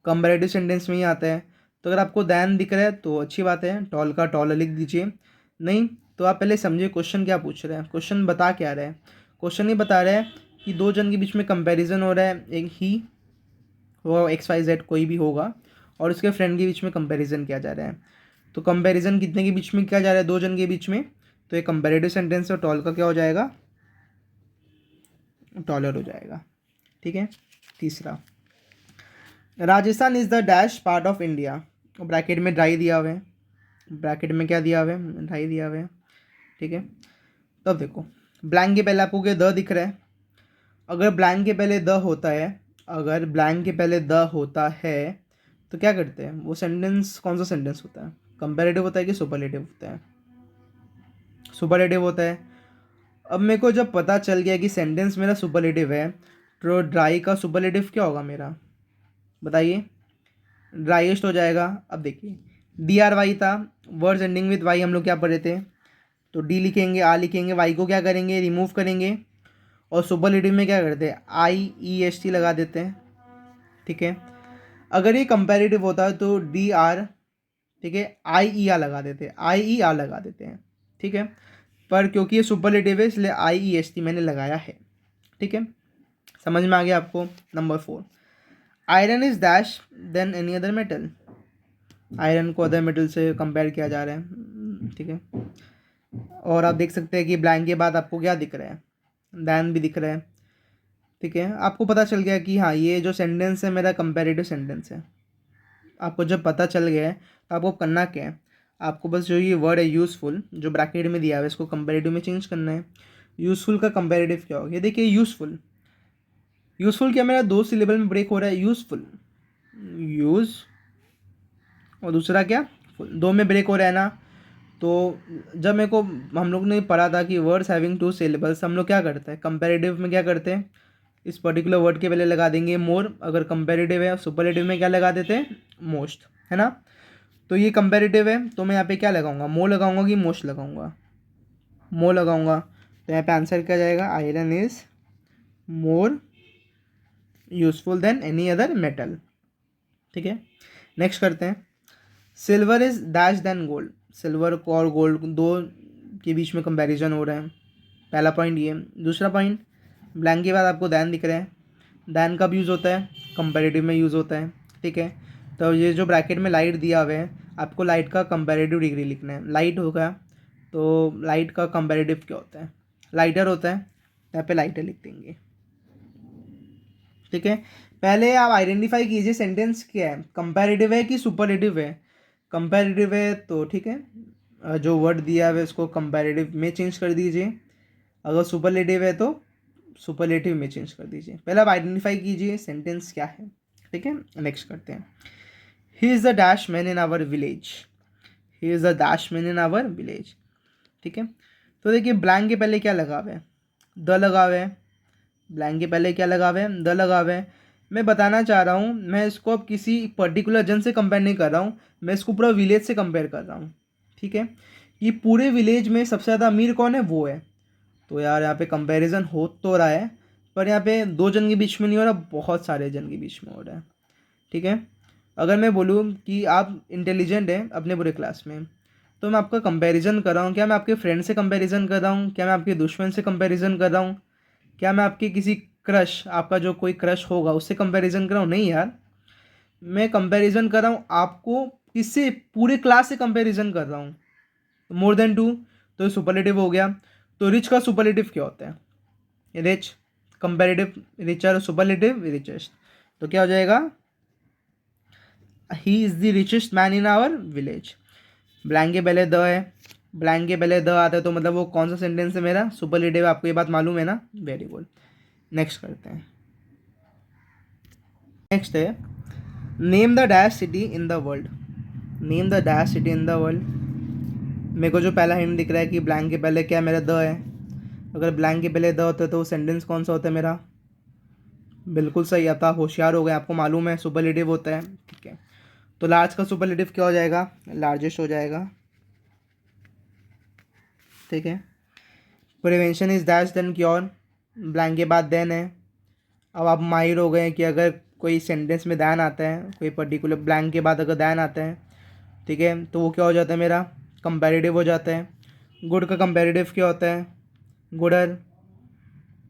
कंपैरेटिव सेंटेंस में ही आता है। तो अगर आपको दैन दिख रहा है तो अच्छी बात है, टॉल का टॉलर लिख दीजिए। नहीं तो आप पहले समझिए क्वेश्चन क्या पूछ रहे हैं, क्वेश्चन बता क्या रहा है। क्वेश्चन ये बता रहा है कि दो जन के बीच में कंपैरिजन हो रहा है, एक ही होगा XYZ कोई भी होगा, और उसके फ्रेंड के बीच में कंपैरिजन किया जा रहा है। तो कंपैरिजन कितने के बीच में किया जा रहा है, दो जन के बीच में, तो एक कंपैरेटिव सेंटेंस है, टॉल का क्या हो जाएगा, टॉलर हो जाएगा। ठीक है, तीसरा, Rajasthan is the dash part of India, bracket में ड्राई दिया हुआ है, ब्रैकेट में क्या दिया हुआ है, ड्राई दिया हुआ है। ठीक है, तब देखो ब्लैंक के पहले आपको क्या द दिख रहा है, अगर ब्लैंक के पहले द होता है, अगर ब्लैंक के पहले द होता है तो क्या करते हैं, वो सेंटेंस कौन सा सेंटेंस होता है, कंपैरेटिव होता है कि सुपरलेटिव होता है, सुपरलेटिव होता है। अब मेरे को जब पता चल गया कि सेंटेंस मेरा सुपरलेटिव है, तो ड्राई का सुपरलेटिव क्या होगा मेरा, बताइए, ड्राइएस्ट हो जाएगा। अब देखिए DRY था, वर्ड्स एंडिंग विद वाई हम लोग क्या पढ़े थे, तो डी लिखेंगे, आ लिखेंगे, वाई को क्या करेंगे, रिमूव करेंगे, और सुपरलेटिव में क्या करते हैं, IEST लगा देते हैं। ठीक है, अगर ये कंपैरेटिव होता है तो DR, ठीक है, IER लगा देते हैं, IER लगा देते हैं। ठीक है, पर क्योंकि ये सुपरलेटिव है इसलिए IEST मैंने लगाया है। ठीक है, समझ में आ गया आपको। Number 4, iron is dash than any other metal, iron को अदर मेटल से कंपेयर किया जा रहा है। ठीक है, और आप देख सकते हैं कि ब्लैंक के बाद आपको क्या दिख रहा है, दैन भी दिख रहा है। ठीक है, आपको पता चल गया कि हाँ ये जो सेंटेंस है मेरा कंपैरेटिव सेंटेंस है। आपको जब पता चल गया है तो आपको करना क्या है, आपको बस जो ये वर्ड है यूज़फुल जो ब्रैकेट में दिया है इसको कंपैरेटिव में चेंज करना है। यूज़फुल का कंपैरेटिव क्या होगा, ये देखिए यूज़फुल, यूज़फुल क्या मेरा दो सिलेबल में ब्रेक हो रहा है, यूज़फुल, यूज़, और दूसरा क्या, दो में ब्रेक हो रहा है ना। तो जब मेरे को हम लोग ने पढ़ा था कि वर्ड्स हैविंग टू सिलेबल्स, हम लोग क्या करते हैं कंपैरेटिव में, क्या करते हैं इस पर्टिकुलर वर्ड के पहले लगा देंगे मोर, अगर कंपैरेटिव है, सुपरलेटिव में क्या लगा देते हैं, मोस्ट, है ना। तो ये कंपैरेटिव है तो मैं यहाँ पे क्या लगाऊंगा, मोर लगाऊंगा कि मोस्ट लगाऊंगा, मोर लगाऊंगा। तो यहाँ पे आंसर क्या जाएगा, iron is more useful than any other metal. ठीक है, नेक्स्ट करते हैं, silver is dash than gold, silver को और गोल्ड दो के बीच में कंपैरिजन हो रहा है, पहला पॉइंट ये। दूसरा पॉइंट, ब्लैंक के बाद आपको दैन दिख रहा है, दैन कब यूज़ होता है, कंपैरेटिव में यूज़ होता है। ठीक है, तो ये जो ब्रैकेट में लाइट दिया हुआ है आपको लाइट का कंपैरेटिव डिग्री लिखना है, लाइट होगा तो लाइट का कंपैरेटिव क्या होता है, लाइटर होता है, यहाँ पे लाइटर लिख देंगे। ठीक है, पहले आप आइडेंटिफाई कीजिए सेंटेंस क्या है, कंपैरेटिव है कि सुपरलेटिव है। कंपैरेटिव है तो ठीक है, जो वर्ड दिया है उसको कंपैरेटिव में चेंज कर दीजिए, अगर सुपरलेटिव है तो सुपरलेटिव में चेंज कर दीजिए। पहले आप आइडेंटिफाई कीजिए सेंटेंस क्या है। ठीक है, नेक्स्ट करते हैं, he is the dash man in our village, he is the dash man in our village. ठीक है, तो देखिए ब्लैंक के पहले क्या लगा हुआ है, द लगा हुआ है, ब्लैंक के पहले क्या लगा हुआ है, द लगा हुआ है। मैं बताना चाह रहा हूँ, मैं इसको अब किसी पर्टिकुलर जन से कंपेयर नहीं कर रहा हूँ, मैं इसको पूरा विलेज से कंपेयर कर रहा हूँ। ठीक है, ये पूरे विलेज में सबसे ज़्यादा अमीर कौन है, वो है, तो यार यहाँ पे कंपैरिजन हो तो रहा है, पर यहाँ पे दो जन के बीच में नहीं हो रहा, बहुत सारे जन के बीच में हो रहा है। ठीक है, अगर मैं बोलूँ कि आप इंटेलिजेंट हैं अपने पूरे क्लास में, तो मैं आपका कंपैरिजन कर रहा हूँ, क्या मैं आपके फ्रेंड से कंपैरिजन कर रहा हूँ, क्या मैं आपके दुश्मन से कंपैरिजन कर रहा हूँ, क्या मैं आपके किसी क्रश, आपका जो कोई क्रश होगा उससे कंपैरिजन कर रहा हूँ? नहीं यार, मैं कंपैरिजन कर रहा हूँ आपको किससे, पूरे क्लास से कंपैरिजन कर रहा हूँ, मोर देन टू, तो सुपरलेटिव हो गया। तो रिच का सुपरलेटिव क्या होता है? Rich, comparative, richer, superlative, richest. तो क्या हो जाएगा? He is the richest man in our village. Blank के पहले द है, ब्लैंक के पहले द आता है, तो मतलब वो कौन सा सेंटेंस है मेरा? सुपरलेटिव। आपको ये बात मालूम है ना? Very good. नेक्स्ट करते हैं। नेक्स्ट है name the dash city in the world. Name the dash city in the world. मेरे को जो पहला हिंट दिख रहा है कि ब्लैंक के पहले क्या मेरा द है, अगर ब्लैंक के पहले द होता है तो वो सेंटेंस कौन सा होता है मेरा? बिल्कुल सही आता, होशियार हो गए, आपको मालूम है सुपरलेटिव होता है। ठीक है, तो लार्ज का सुपरलेटिव क्या हो जाएगा? लार्जेस्ट हो जाएगा। ठीक है, prevention is dash than cure, blank के बाद देन है। अब आप माहिर हो गए कि अगर कोई सेंटेंस में दैन आता है, कोई पर्टिकुलर ब्लैंक के बाद अगर दैन आता है, ठीक है, तो वो क्या हो जाता है मेरा? कंपैरेटिव हो जाता है। गुड का कंपैरेटिव क्या होता है? गुडर।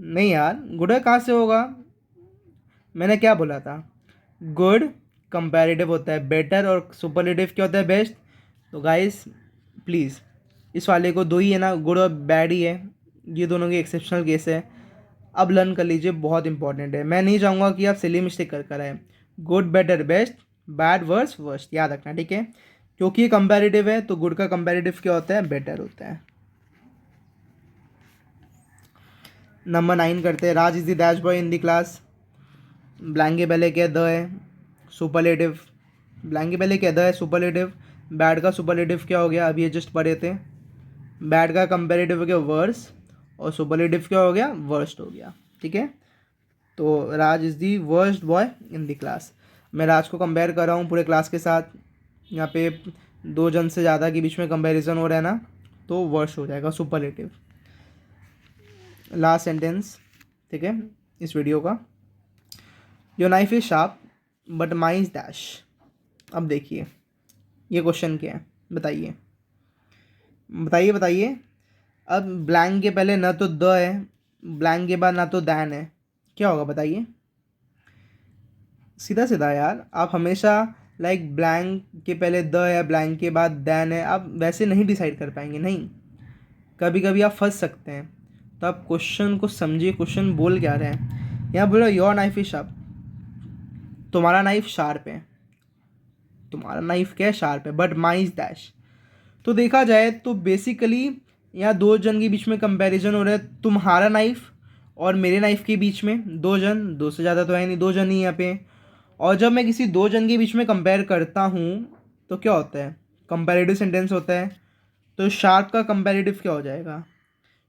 नहीं यार, गुडर कहाँ से होगा? मैंने क्या बोला था? गुड कंपैरेटिव होता है बेटर, और सुपरलेटिव क्या होता है? बेस्ट। तो गाइस प्लीज़, इस वाले को दो ही है ना, गुड और बैड ही है, ये दोनों के एक्सेप्शनल केस है। अब लर्न कर लीजिए, बहुत इंपॉर्टेंट है। मैं नहीं चाहूँगा कि आप सिली मिस्टेक कर आए। Good, better, best, bad, worse, worst, याद रखना। ठीक है, क्योंकि ये कंपैरेटिव है, तो गुड का कंपैरेटिव क्या होता है? बेटर होता है। नंबर 9 करते हैं। Raj is the dash boy in the class. Blank के पहले क्या द है? सुपरलेटिव। ब्लैंक के पहले क्या द है? सुपरलेटिव। बैड का सुपरलेटिव क्या हो गया? अभी ये जस्ट पढ़े थे। बैड का कंपैरेटिव हो गया वर्स, और सुपरलेटिव क्या हो गया? वर्स्ट हो गया। ठीक है, तो Raj is the worst boy in the class. मैं राज को कंपेयर कर रहा हूँ पूरे क्लास के साथ, यहाँ पे दो जन से ज़्यादा के बीच में कंपैरिजन हो रहा है ना, तो वर्स्ट हो जाएगा, सुपरलेटिव। लास्ट सेंटेंस, ठीक है, इस वीडियो का। Your knife is sharp but my is dash. अब देखिए ये क्वेश्चन क्या है, बताइए बताइए बताइए। अब ब्लैंक के पहले ना तो द है, ब्लैंक के बाद ना तो दैन है, क्या होगा बताइए? सीधा सीधा यार, आप हमेशा लाइक ब्लैंक के पहले द है, ब्लैंक के बाद दैन है, आप वैसे नहीं डिसाइड कर पाएंगे। नहीं, कभी कभी आप फंस सकते हैं। तो आप क्वेश्चन को समझिए, क्वेश्चन बोल क्या रहे हैं। यहाँ बोलो योर नाइफ इज शार्प, तुम्हारा नाइफ शार्प है, तुम्हारा नाइफ क्या है? शार्प है, बट माई इज डैश। तो देखा जाए तो बेसिकली यहाँ दो जन के बीच में कंपैरिजन हो रहा है, तुम्हारा नाइफ और मेरे नाइफ के बीच में। दो जन, दो से ज़्यादा तो है नहीं, दो जन ही यहाँ पे। और जब मैं किसी दो जन के बीच में कंपेयर करता हूँ तो क्या होता है? कंपैरेटिव सेंटेंस होता है। तो शार्प का कंपैरेटिव क्या हो जाएगा?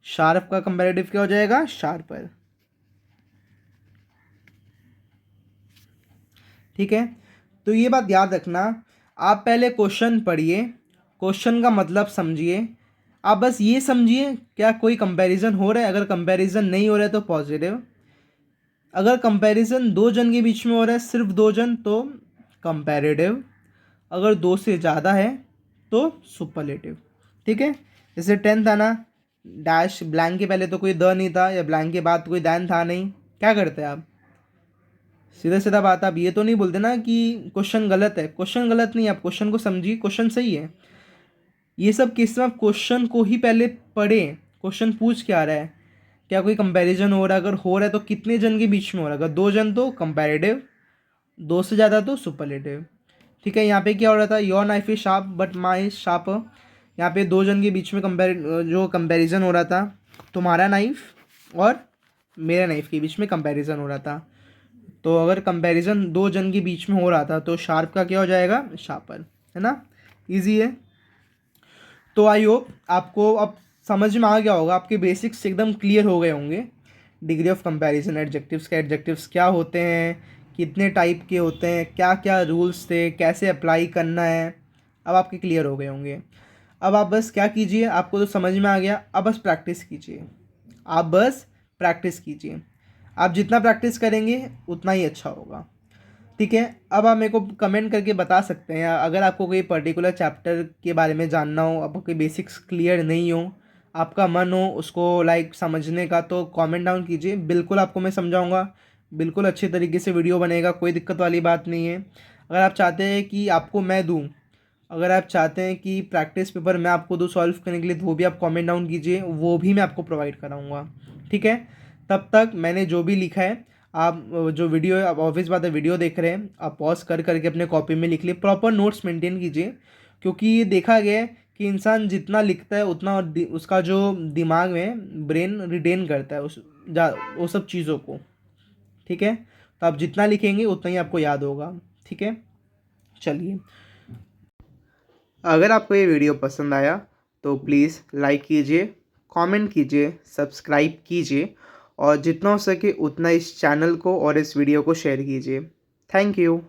शार्प का कंपैरेटिव क्या हो जाएगा? शार्पर। ठीक है, तो ये बात याद रखना। आप पहले क्वेश्चन पढ़िए, क्वेश्चन का मतलब समझिए, आप बस ये समझिए क्या कोई कंपैरिजन हो रहा है। अगर कंपैरिजन नहीं हो रहा है तो पॉजिटिव, अगर कंपैरिजन दो जन के बीच में हो रहा है, सिर्फ दो जन, तो कंपैरेटिव, अगर दो से ज़्यादा है तो सुपरलेटिव। ठीक है, जैसे 10 था ना, डैश ब्लैंक के पहले तो कोई द नहीं था, या ब्लैंक के बाद कोई दैन था नहीं, क्या करते हैं आप? सीधा सीधा बात, आप ये तो नहीं बोलते ना कि क्वेश्चन गलत है। क्वेश्चन गलत नहीं है, आप क्वेश्चन को समझिए, क्वेश्चन सही है। ये सब केस में आप क्वेश्चन को ही पहले पढ़ें, क्वेश्चन पूछ क्या रहा है, क्या कोई कंपैरिजन हो रहा है, अगर हो रहा है तो कितने जन के बीच में हो रहा है। अगर दो जन तो कंपैरेटिव, दो से ज़्यादा तो सुपरलेटिव। ठीक है, यहाँ पे क्या हो रहा था? Your knife is sharp but my sharp. यहाँ पे दो जन के बीच में जो कंपैरिजन हो रहा था, तुम्हारा नाइफ और मेरा नाइफ के बीच में कंपैरिजन हो रहा था। तो अगर कंपैरिजन दो जन के बीच में हो रहा था तो शार्प का क्या हो जाएगा? शार्पर, है ना? इजी है। तो आई होप आपको अब समझ में आ गया होगा, आपके बेसिक्स एकदम क्लियर हो गए होंगे। डिग्री ऑफ कंपैरिजन, एडजेक्टिव्स का एडजेक्टिव्स क्या होते हैं, कितने टाइप के होते हैं, क्या क्या रूल्स थे, कैसे अप्लाई करना है, अब आपके क्लियर हो गए होंगे। अब आप बस क्या कीजिए, आपको तो समझ में आ गया, अब बस प्रैक्टिस कीजिए। आप बस प्रैक्टिस कीजिए, आप जितना प्रैक्टिस करेंगे उतना ही अच्छा होगा। ठीक है, अब आप मेरे को कमेंट करके बता सकते हैं अगर आपको कोई पर्टिकुलर चैप्टर के बारे में जानना हो, आपको कोई बेसिक्स क्लियर नहीं हो, आपका मन हो उसको लाइक समझने का, तो कमेंट डाउन कीजिए, बिल्कुल आपको मैं समझाऊंगा, बिल्कुल अच्छे तरीके से वीडियो बनेगा, कोई दिक्कत वाली बात नहीं है। अगर आप चाहते हैं कि आपको मैं दूँ, अगर आप चाहते हैं कि प्रैक्टिस पेपर मैं आपको दूँ सॉल्व करने के लिए, तो वो भी आप कमेंट डाउन कीजिए, वो भी मैं आपको प्रोवाइड कराऊंगा। ठीक है, तब तक मैंने जो भी लिखा है, आप जो वीडियो है, आप ऑब्वियस बात है वीडियो देख रहे हैं, आप पॉज कर करके अपने कॉपी में लिख लिए, प्रॉपर नोट्स मेंटेन कीजिए, क्योंकि ये देखा गया है कि इंसान जितना लिखता है उतना उसका जो दिमाग में ब्रेन रिटेन करता है वो सब चीज़ों को। ठीक है, तो आप जितना लिखेंगे उतना ही आपको याद होगा। ठीक है, चलिए, अगर आपको ये वीडियो पसंद आया तो प्लीज़ लाइक कीजिए, कमेंट कीजिए, सब्सक्राइब कीजिए, और जितना हो सके उतना इस चैनल को और इस वीडियो को शेयर कीजिए। Thank you.